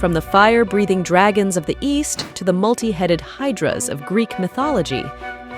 From the fire-breathing dragons of the East to the multi-headed hydras of Greek mythology,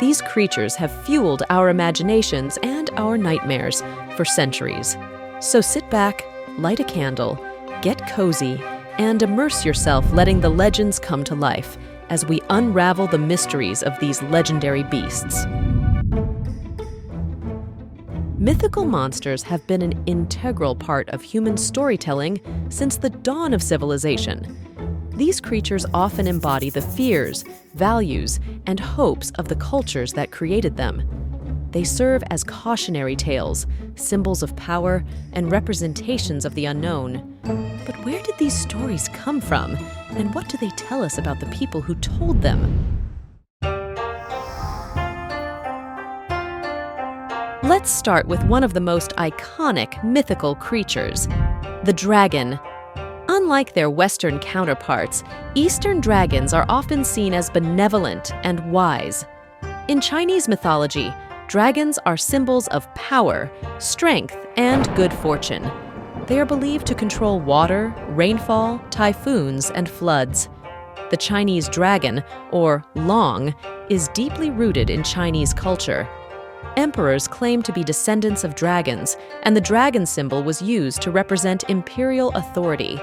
these creatures have fueled our imaginations and our nightmares for centuries. So sit back, light a candle, get cozy, and immerse yourself letting the legends come to life as we unravel the mysteries of these legendary beasts. Mythical monsters have been an integral part of human storytelling since the dawn of civilization. These creatures often embody the fears, values, and hopes of the cultures that created them. They serve as cautionary tales, symbols of power, and representations of the unknown. But where did these stories come from, and what do they tell us about the people who told them? Let's start with one of the most iconic mythical creatures, the dragon. Unlike their Western counterparts, Eastern dragons are often seen as benevolent and wise. In Chinese mythology, dragons are symbols of power, strength, and good fortune. They are believed to control water, rainfall, typhoons, and floods. The Chinese dragon, or long, is deeply rooted in Chinese culture. Emperors claimed to be descendants of dragons, and the dragon symbol was used to represent imperial authority.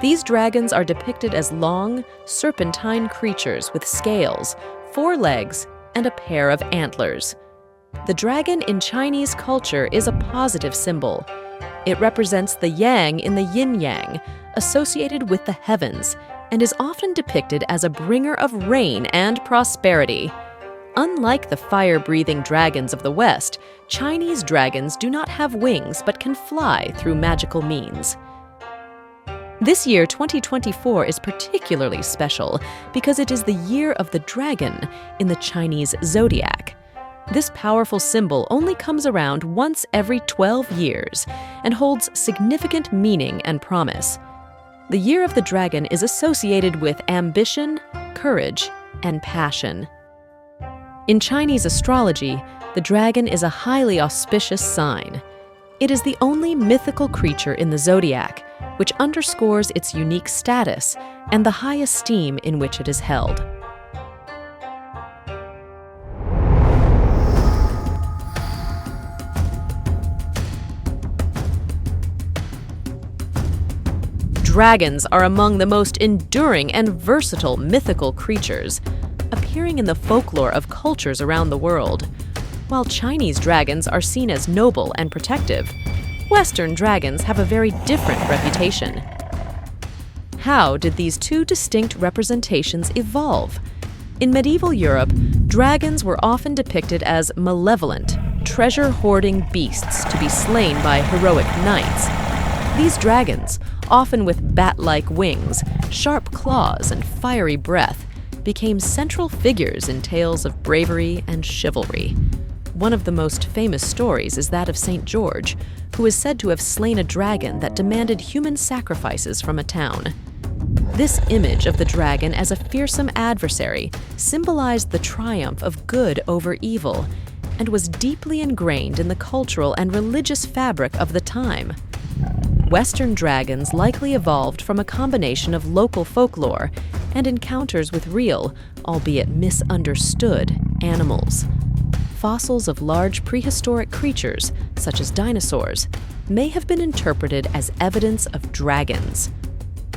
These dragons are depicted as long, serpentine creatures with scales, 4 legs, and a pair of antlers. The dragon in Chinese culture is a positive symbol. It represents the yang in the yin-yang, associated with the heavens, and is often depicted as a bringer of rain and prosperity. Unlike the fire-breathing dragons of the West, Chinese dragons do not have wings but can fly through magical means. This year, 2024, is particularly special because it is the year of the dragon in the Chinese zodiac. This powerful symbol only comes around once every 12 years and holds significant meaning and promise. The year of the dragon is associated with ambition, courage, and passion. In Chinese astrology, the dragon is a highly auspicious sign. It is the only mythical creature in the zodiac, which underscores its unique status and the high esteem in which it is held. Dragons are among the most enduring and versatile mythical creatures, appearing in the folklore of cultures around the world. While Chinese dragons are seen as noble and protective, Western dragons have a very different reputation. How did these two distinct representations evolve? In medieval Europe, dragons were often depicted as malevolent, treasure-hoarding beasts to be slain by heroic knights. These dragons, often with bat-like wings, sharp claws, and fiery breath, became central figures in tales of bravery and chivalry. One of the most famous stories is that of St. George, who is said to have slain a dragon that demanded human sacrifices from a town. This image of the dragon as a fearsome adversary symbolized the triumph of good over evil and was deeply ingrained in the cultural and religious fabric of the time. Western dragons likely evolved from a combination of local folklore and encounters with real, albeit misunderstood, animals. Fossils of large prehistoric creatures, such as dinosaurs, may have been interpreted as evidence of dragons.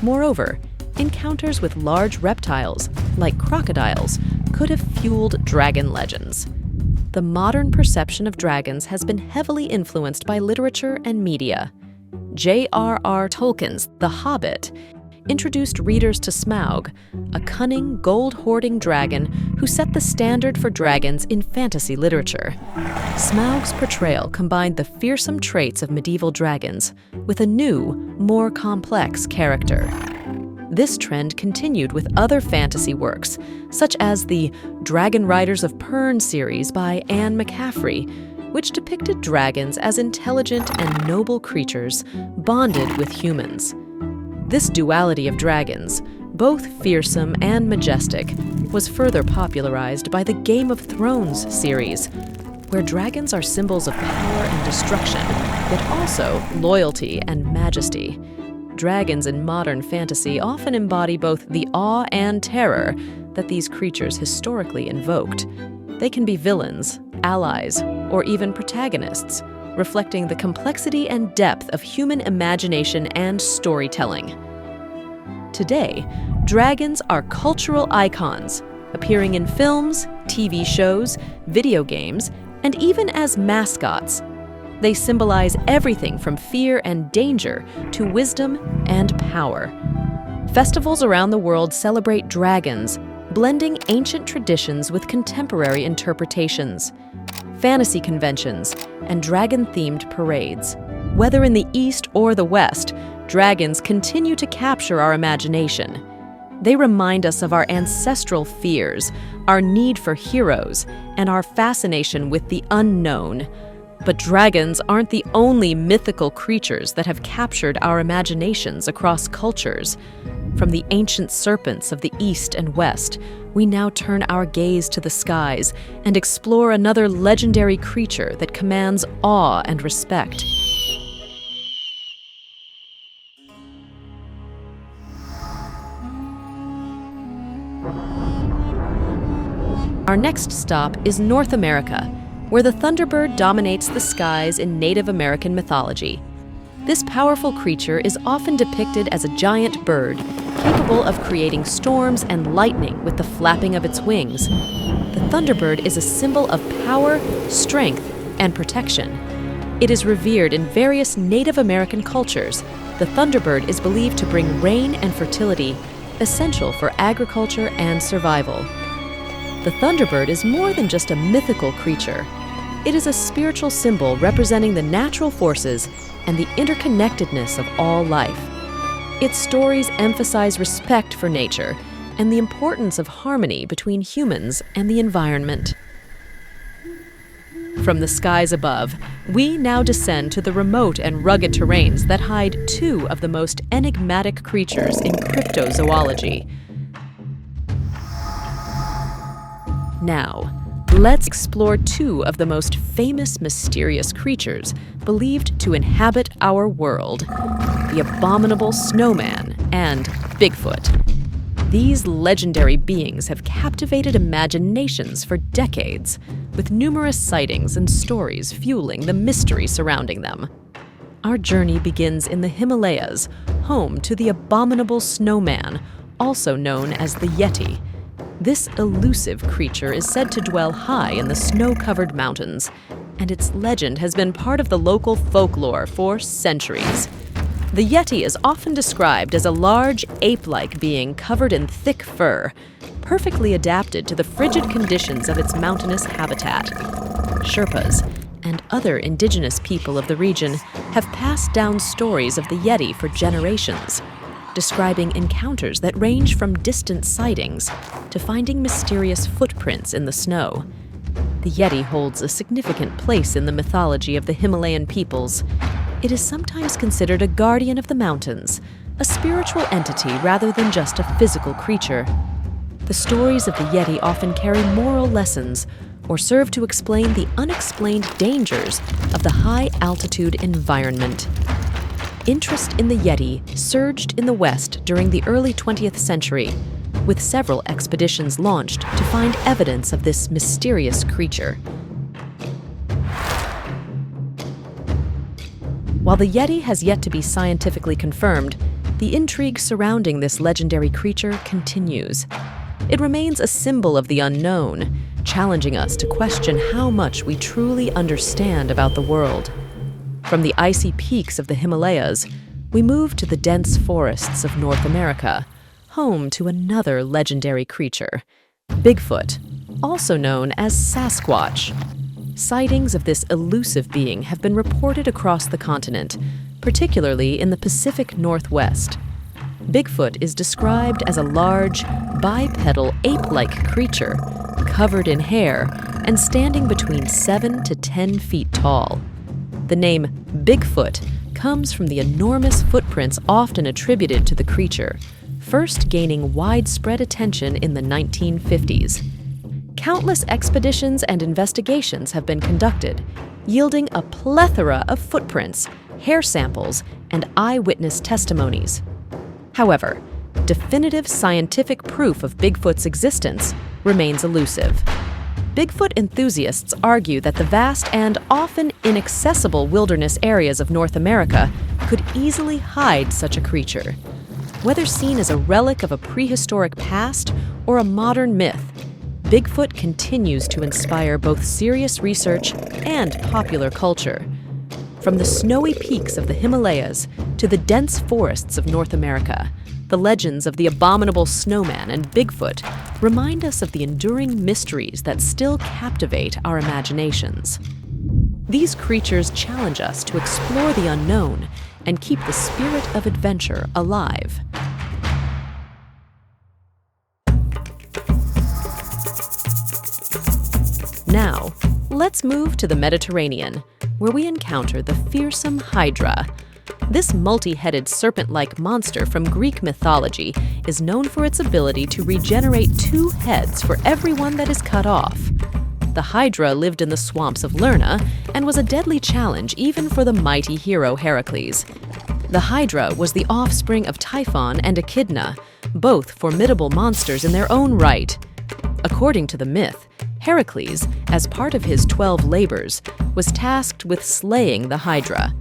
Moreover, encounters with large reptiles, like crocodiles, could have fueled dragon legends. The modern perception of dragons has been heavily influenced by literature and media. J.R.R. Tolkien's The Hobbit introduced readers to Smaug, a cunning, gold-hoarding dragon who set the standard for dragons in fantasy literature. Smaug's portrayal combined the fearsome traits of medieval dragons with a new, more complex character. This trend continued with other fantasy works, such as the Dragon Riders of Pern series by Anne McCaffrey, which depicted dragons as intelligent and noble creatures bonded with humans. This duality of dragons, both fearsome and majestic, was further popularized by the Game of Thrones series, where dragons are symbols of power and destruction, yet also loyalty and majesty. Dragons in modern fantasy often embody both the awe and terror that these creatures historically invoked. They can be villains, allies, or even protagonists, reflecting the complexity and depth of human imagination and storytelling. Today, dragons are cultural icons, appearing in films, TV shows, video games, and even as mascots. They symbolize everything from fear and danger to wisdom and power. Festivals around the world celebrate dragons, blending ancient traditions with contemporary interpretations. Fantasy conventions and dragon-themed parades. Whether in the East or the West, dragons continue to capture our imagination. They remind us of our ancestral fears, our need for heroes, and our fascination with the unknown. But dragons aren't the only mythical creatures that have captured our imaginations across cultures. From the ancient serpents of the East and West, we now turn our gaze to the skies and explore another legendary creature that commands awe and respect. Our next stop is North America, where the Thunderbird dominates the skies in Native American mythology. This powerful creature is often depicted as a giant bird, capable of creating storms and lightning with the flapping of its wings. The Thunderbird is a symbol of power, strength, and protection. It is revered in various Native American cultures. The Thunderbird is believed to bring rain and fertility, essential for agriculture and survival. The Thunderbird is more than just a mythical creature. It is a spiritual symbol representing the natural forces and the interconnectedness of all life. Its stories emphasize respect for nature and the importance of harmony between humans and the environment. From the skies above, we now descend to the remote and rugged terrains that hide two of the most enigmatic creatures in cryptozoology. Now, let's explore two of the most famous mysterious creatures believed to inhabit our world: the abominable snowman and Bigfoot. These legendary beings have captivated imaginations for decades, with numerous sightings and stories fueling the mystery surrounding them. Our journey begins in the Himalayas, home to the abominable snowman, also known as the Yeti. This elusive creature is said to dwell high in the snow-covered mountains, and its legend has been part of the local folklore for centuries. The Yeti is often described as a large, ape-like being covered in thick fur, perfectly adapted to the frigid conditions of its mountainous habitat. Sherpas and other indigenous people of the region have passed down stories of the Yeti for generations, describing encounters that range from distant sightings to finding mysterious footprints in the snow. The Yeti holds a significant place in the mythology of the Himalayan peoples. It is sometimes considered a guardian of the mountains, a spiritual entity rather than just a physical creature. The stories of the Yeti often carry moral lessons or serve to explain the unexplained dangers of the high-altitude environment. Interest in the Yeti surged in the West during the early 20th century, with several expeditions launched to find evidence of this mysterious creature. While the Yeti has yet to be scientifically confirmed, the intrigue surrounding this legendary creature continues. It remains a symbol of the unknown, challenging us to question how much we truly understand about the world. From the icy peaks of the Himalayas, we move to the dense forests of North America, home to another legendary creature, Bigfoot, also known as Sasquatch. Sightings of this elusive being have been reported across the continent, particularly in the Pacific Northwest. Bigfoot is described as a large, bipedal ape-like creature, covered in hair and standing between 7 to 10 feet tall. The name Bigfoot comes from the enormous footprints often attributed to the creature, first gaining widespread attention in the 1950s. Countless expeditions and investigations have been conducted, yielding a plethora of footprints, hair samples, and eyewitness testimonies. However, definitive scientific proof of Bigfoot's existence remains elusive. Bigfoot enthusiasts argue that the vast and often inaccessible wilderness areas of North America could easily hide such a creature. Whether seen as a relic of a prehistoric past or a modern myth, Bigfoot continues to inspire both serious research and popular culture. From the snowy peaks of the Himalayas to the dense forests of North America, the legends of the abominable snowman and Bigfoot remind us of the enduring mysteries that still captivate our imaginations. These creatures challenge us to explore the unknown and keep the spirit of adventure alive. Now, let's move to the Mediterranean, where we encounter the fearsome Hydra. This multi-headed serpent-like monster from Greek mythology is known for its ability to regenerate 2 heads for every one that is cut off. The Hydra lived in the swamps of Lerna and was a deadly challenge even for the mighty hero Heracles. The Hydra was the offspring of Typhon and Echidna, both formidable monsters in their own right. According to the myth, Heracles, as part of his 12 labors, was tasked with slaying the Hydra.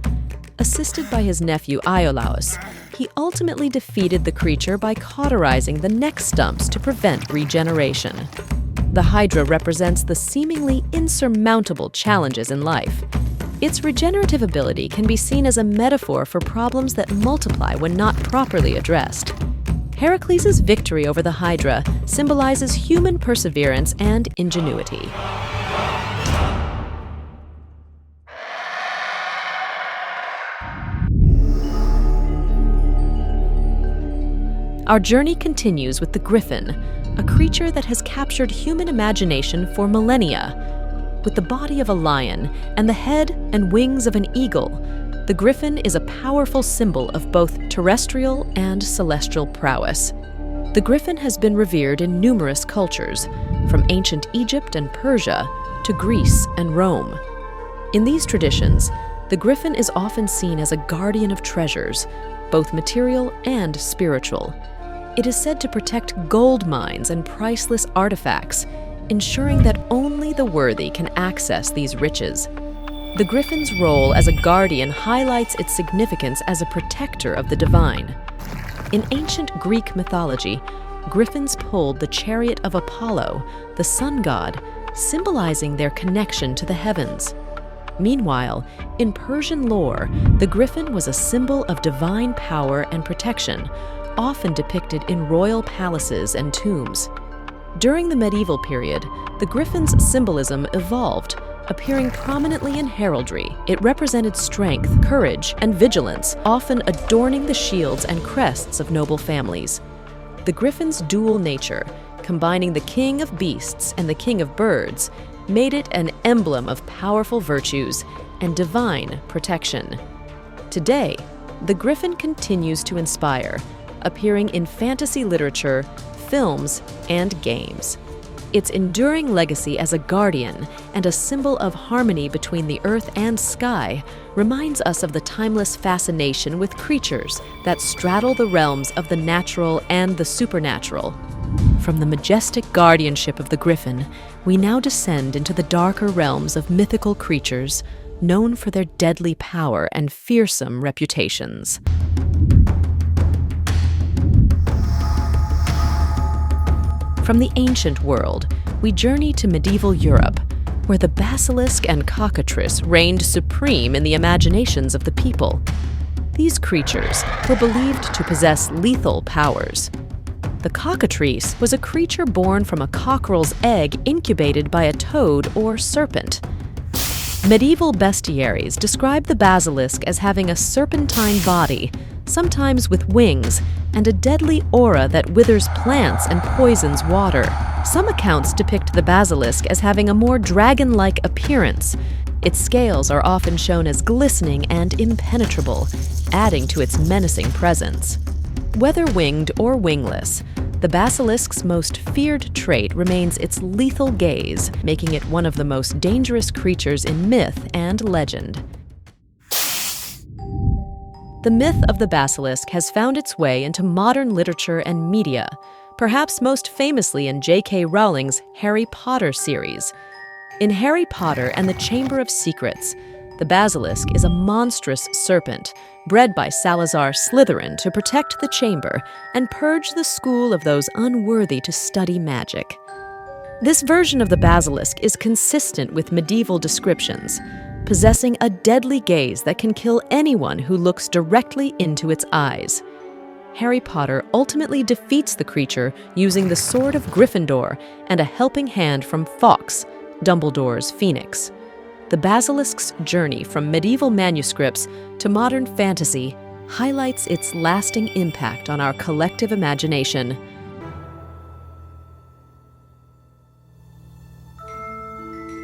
Assisted by his nephew Iolaus, he ultimately defeated the creature by cauterizing the neck stumps to prevent regeneration. The Hydra represents the seemingly insurmountable challenges in life. Its regenerative ability can be seen as a metaphor for problems that multiply when not properly addressed. Heracles' victory over the Hydra symbolizes human perseverance and ingenuity. Our journey continues with the Griffin, a creature that has captured human imagination for millennia. With the body of a lion and the head and wings of an eagle, the Griffin is a powerful symbol of both terrestrial and celestial prowess. The Griffin has been revered in numerous cultures, from ancient Egypt and Persia to Greece and Rome. In these traditions, the Griffin is often seen as a guardian of treasures, both material and spiritual. It is said to protect gold mines and priceless artifacts, ensuring that only the worthy can access these riches. The Griffin's role as a guardian highlights its significance as a protector of the divine. In ancient Greek mythology, Griffins pulled the chariot of Apollo, the sun god, symbolizing their connection to the heavens. Meanwhile, in Persian lore, the Griffin was a symbol of divine power and protection, often depicted in royal palaces and tombs. During the medieval period, the Griffin's symbolism evolved, appearing prominently in heraldry. It represented strength, courage, and vigilance, often adorning the shields and crests of noble families. The Griffin's dual nature, combining the king of beasts and the king of birds, made it an emblem of powerful virtues and divine protection. Today, the Griffin continues to inspire, appearing in fantasy literature, films, and games. Its enduring legacy as a guardian and a symbol of harmony between the earth and sky reminds us of the timeless fascination with creatures that straddle the realms of the natural and the supernatural. From the majestic guardianship of the Griffin, we now descend into the darker realms of mythical creatures known for their deadly power and fearsome reputations. From the ancient world, we journey to medieval Europe, where the basilisk and cockatrice reigned supreme in the imaginations of the people. These creatures were believed to possess lethal powers. The cockatrice was a creature born from a cockerel's egg incubated by a toad or serpent. Medieval bestiaries describe the basilisk as having a serpentine body, sometimes with wings, and a deadly aura that withers plants and poisons water. Some accounts depict the basilisk as having a more dragon-like appearance. Its scales are often shown as glistening and impenetrable, adding to its menacing presence. Whether winged or wingless, the basilisk's most feared trait remains its lethal gaze, making it one of the most dangerous creatures in myth and legend. The myth of the basilisk has found its way into modern literature and media, perhaps most famously in J.K. Rowling's Harry Potter series. In Harry Potter and the Chamber of Secrets, the basilisk is a monstrous serpent bred by Salazar Slytherin to protect the chamber and purge the school of those unworthy to study magic. This version of the basilisk is consistent with medieval descriptions, possessing a deadly gaze that can kill anyone who looks directly into its eyes. Harry Potter ultimately defeats the creature using the Sword of Gryffindor and a helping hand from Fawkes, Dumbledore's phoenix. The basilisk's journey from medieval manuscripts to modern fantasy highlights its lasting impact on our collective imagination.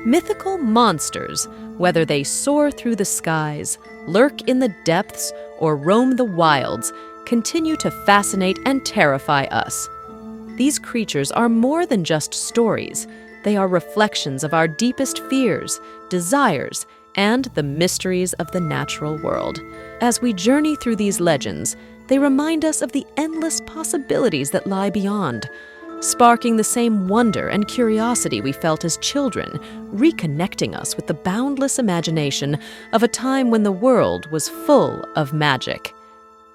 Mythical monsters, whether they soar through the skies, lurk in the depths, or roam the wilds, continue to fascinate and terrify us. These creatures are more than just stories. They are reflections of our deepest fears, desires, and the mysteries of the natural world. As we journey through these legends, they remind us of the endless possibilities that lie beyond, sparking the same wonder and curiosity we felt as children, reconnecting us with the boundless imagination of a time when the world was full of magic.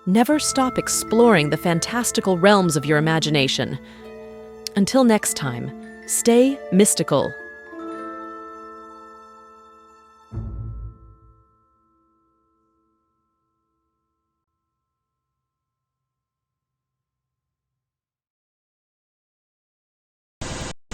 Never stop exploring the fantastical realms of your imagination. Until next time, stay mystical.